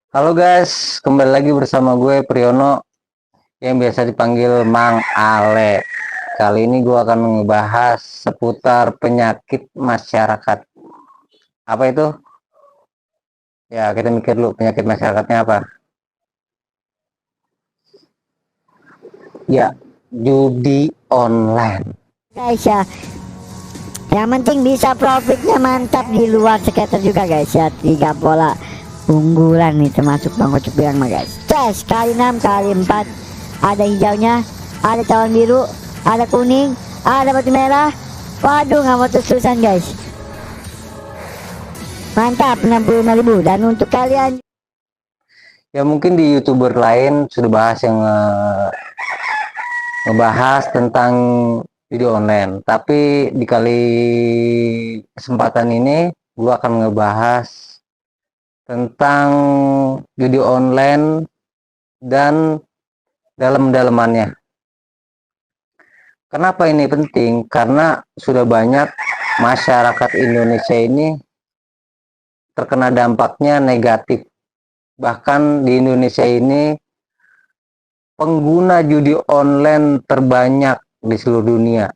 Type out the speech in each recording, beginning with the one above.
Halo guys, kembali lagi bersama gue Priyono yang biasa dipanggil Mang Ale. Kali ini gue akan ngebahas seputar penyakit masyarakat. Apa itu? Ya, kita mikir dulu penyakit masyarakatnya apa. Ya, judi online. Guys ya, yang penting bisa profitnya mantap di luar skater juga guys ya. Tiga bola unggulan nih termasuk Bang Ocuk bilang mah guys. Ces kali 6 kali 4, ada hijaunya, ada cawan biru, ada kuning, ada batu merah. Waduh, nggak mau terusan guys. Mantap, 65.000. Dan untuk kalian Ya mungkin di YouTuber lain sudah bahas yang ngebahas tentang video online. Tapi di kali kesempatan ini gue akan ngebahas tentang judi online dan dalam-dalamannya. Kenapa ini penting? Karena sudah banyak masyarakat Indonesia ini terkena dampaknya negatif. Bahkan di Indonesia ini pengguna judi online terbanyak di seluruh dunia.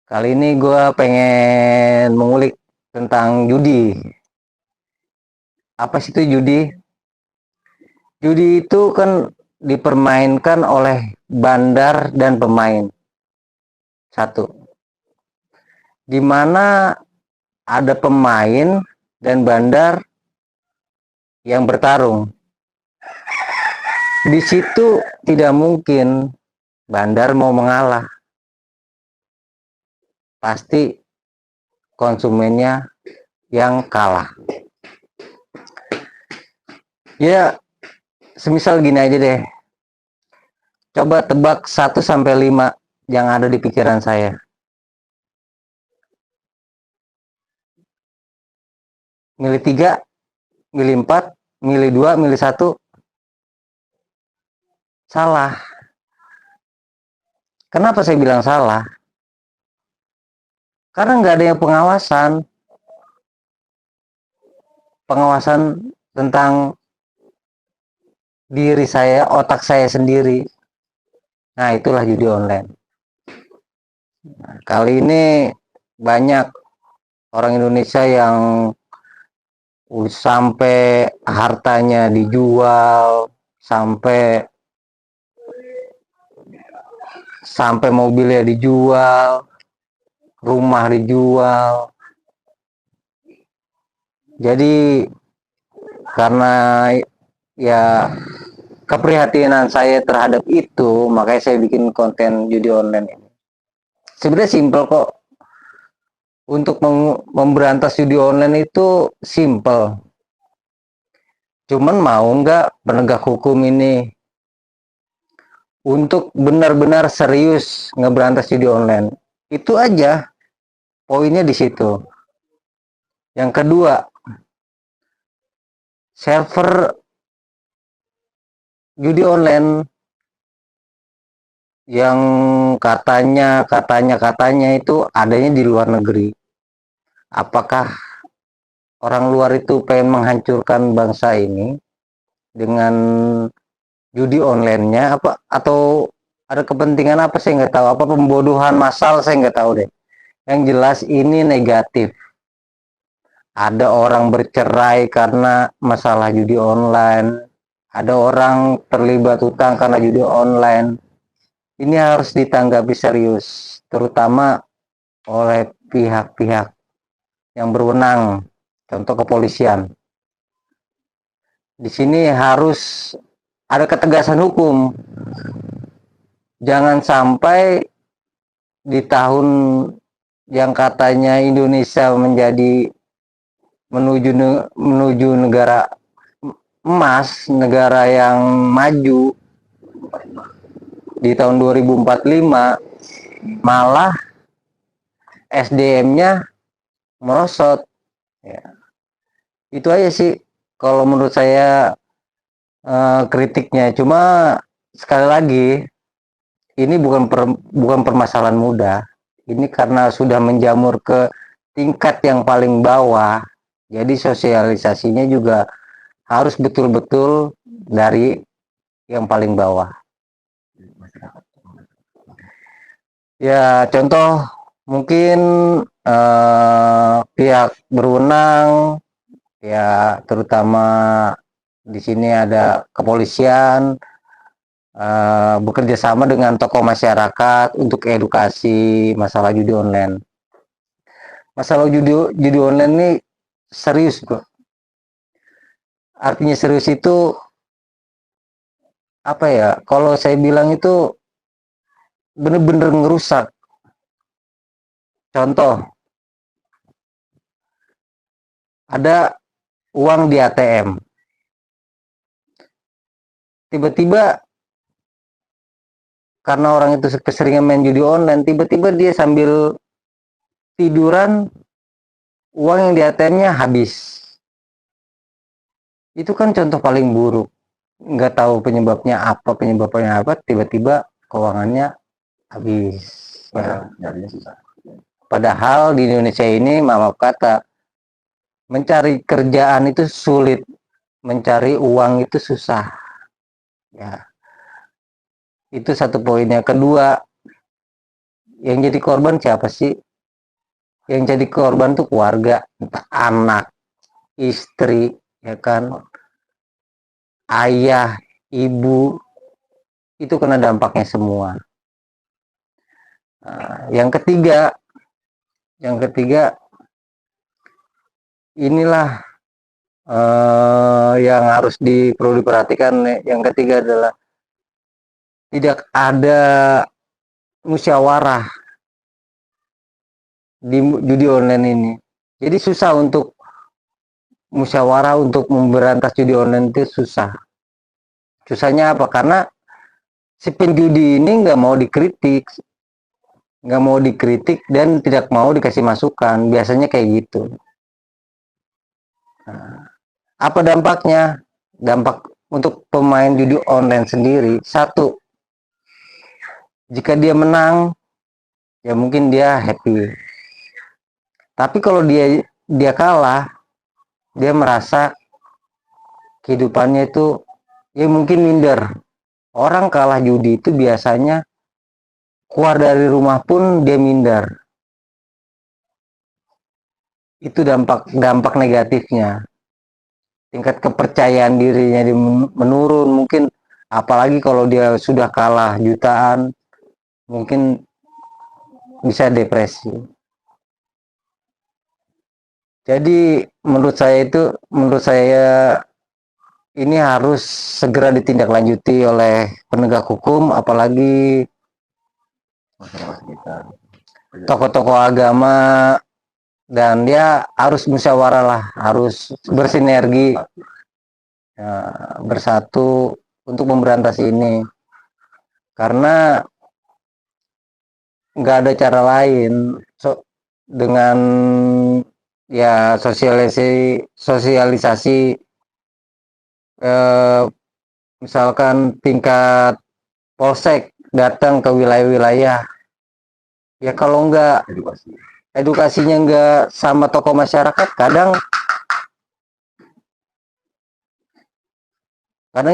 Kali ini gue pengen mengulik tentang judi. Apa sih itu judi? Judi itu kan dipermainkan oleh bandar dan pemain. Satu, di mana ada pemain dan bandar yang bertarung. Di situ tidak mungkin bandar mau mengalah. Pasti konsumennya yang kalah. Ya, semisal gini aja deh. Coba tebak 1 sampai 5 yang ada di pikiran saya. Milih 3, milih 4, milih 2, milih 1. Salah. Kenapa saya bilang salah? Karena nggak ada yang pengawasan. Pengawasan tentang diri saya, otak saya sendiri. Nah, itulah judi online. Kali ini banyak orang Indonesia yang sampai hartanya dijual, sampai mobilnya dijual, rumah dijual. Jadi karena ya keprihatinan saya terhadap itu, makanya saya bikin konten judi online ini. Sebenarnya simpel kok. Untuk memberantas judi online itu simpel. Cuman mau nggak penegak hukum ini untuk benar-benar serius ngeberantas judi online. Itu aja poinnya di situ. Yang kedua, server judi online yang katanya itu adanya di luar negeri. Apakah orang luar itu pengen menghancurkan bangsa ini dengan judi online-nya apa, atau ada kepentingan apa, saya nggak tahu, apa pembodohan massal, saya nggak tahu deh. Yang jelas ini negatif. Ada orang bercerai karena masalah judi online, ada orang terlibat hutang karena judi online. Ini harus ditanggapi serius, terutama oleh pihak-pihak yang berwenang, contoh kepolisian. Di sini harus ada ketegasan hukum. Jangan sampai di tahun yang katanya Indonesia menjadi menuju negara emas, negara yang maju di tahun 2045, malah SDM-nya merosot. Ya. Itu aja sih kalau menurut saya kritiknya. Cuma sekali lagi, ini bukan permasalahan mudah. Ini karena sudah menjamur ke tingkat yang paling bawah. Jadi sosialisasinya juga harus betul-betul dari yang paling bawah. Ya, contoh mungkin pihak berwenang, ya terutama di sini ada kepolisian, bekerja sama dengan tokoh masyarakat untuk edukasi masalah judi online. Masalah judi online ini serius, bro. Artinya serius itu apa ya? Kalau saya bilang itu bener-bener ngerusak. Contoh, ada uang di ATM. Tiba-tiba karena orang itu keseringan main judi online, tiba-tiba dia sambil tiduran, uang yang di ATM-nya habis. Itu kan contoh paling buruk. Nggak tahu penyebabnya apa, tiba-tiba keuangannya habis. Ya. Padahal di Indonesia ini, maaf kata, mencari kerjaan itu sulit, mencari uang itu susah. Ya, itu satu poinnya. Kedua, yang jadi korban siapa sih? Yang jadi korban tuh keluarga, anak, istri, ya kan, ayah, ibu, itu kena dampaknya semua. Nah, yang ketiga inilah yang harus perlu diperhatikan. Yang ketiga adalah tidak ada musyawarah di judi online ini. Jadi susah untuk musyawarah untuk memberantas judi online, itu susah. Susahnya apa? Karena si penjudi ini nggak mau dikritik dan tidak mau dikasih masukan. Biasanya kayak gitu. Nah, apa dampaknya? Dampak untuk pemain judi online sendiri, satu, jika dia menang, ya mungkin dia happy. Tapi kalau dia kalah, dia merasa kehidupannya itu ya mungkin minder. Orang kalah judi itu biasanya keluar dari rumah pun dia minder. Itu dampak negatifnya. Tingkat kepercayaan dirinya menurun, mungkin apalagi kalau dia sudah kalah jutaan, mungkin bisa depresi. Jadi menurut saya ini harus segera ditindaklanjuti oleh penegak hukum, apalagi tokoh-tokoh agama, dan dia harus musyawarah lah, harus bersinergi, ya, bersatu untuk memberantas ini, karena nggak ada cara lain dengan ya sosialisasi misalkan tingkat polsek datang ke wilayah-wilayah, ya kalau nggak edukasinya nggak sama tokoh masyarakat, kadang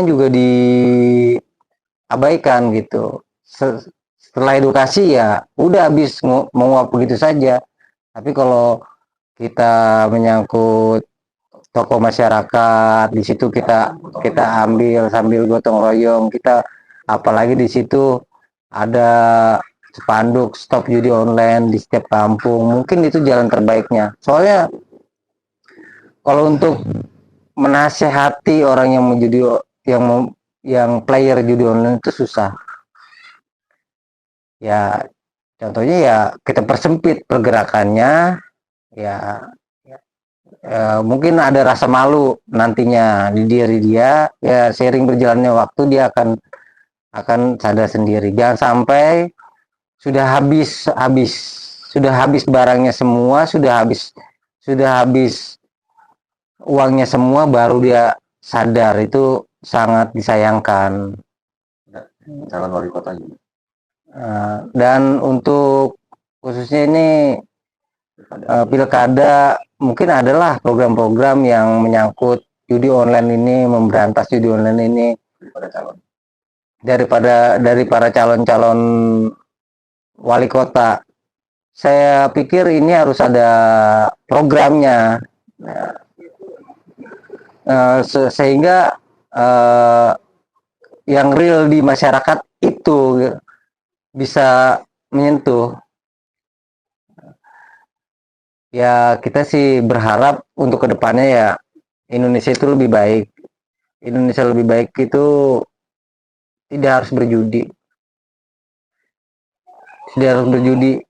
juga diabaikan gitu. Setelah edukasi ya udah habis menguap begitu saja. Tapi kalau kita menyangkut tokoh masyarakat, di situ kita ambil sambil gotong royong, kita apalagi di situ ada spanduk stop judi online di setiap kampung, mungkin itu jalan terbaiknya. Soalnya kalau untuk menasehati orang yang menjudi yang player judi online itu susah. Ya contohnya ya kita persempit pergerakannya, ya mungkin ada rasa malu nantinya di diri dia, ya sering berjalannya waktu dia akan sadar sendiri. Jangan sampai sudah habis barangnya semua, sudah habis uangnya semua, baru dia sadar. Itu sangat disayangkan. Calon wali kota juga. Dan untuk khususnya ini pilkada, mungkin adalah program-program yang menyangkut judi online ini, memberantas judi online ini dari para calon-calon wali kota. Saya pikir ini harus ada programnya, sehingga yang real di masyarakat itu bisa menyentuh. Ya kita sih berharap untuk kedepannya ya Indonesia itu lebih baik. Indonesia lebih baik itu tidak harus berjudi,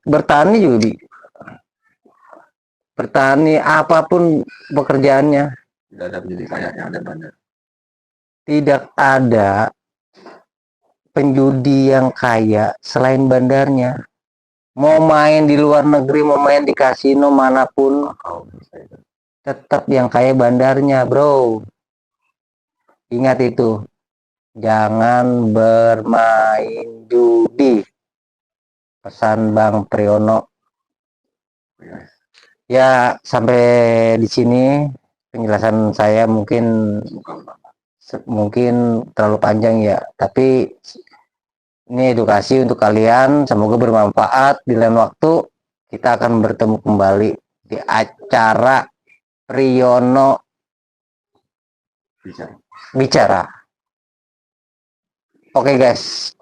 bertani juga bertani apapun pekerjaannya. Tidak ada penjudi kaya yang ada bandar. Tidak ada penjudi yang kaya selain bandarnya. Mau main di luar negeri, mau main di kasino manapun, tetap yang kaya bandarnya, bro. Ingat itu. Jangan bermain judi. Pesan Bang Priyono. Ya, sampai di sini penjelasan saya mungkin terlalu panjang ya, tapi ini edukasi untuk kalian, semoga bermanfaat. Di lain waktu kita akan bertemu kembali di acara Priyono Bicara. Oke guys.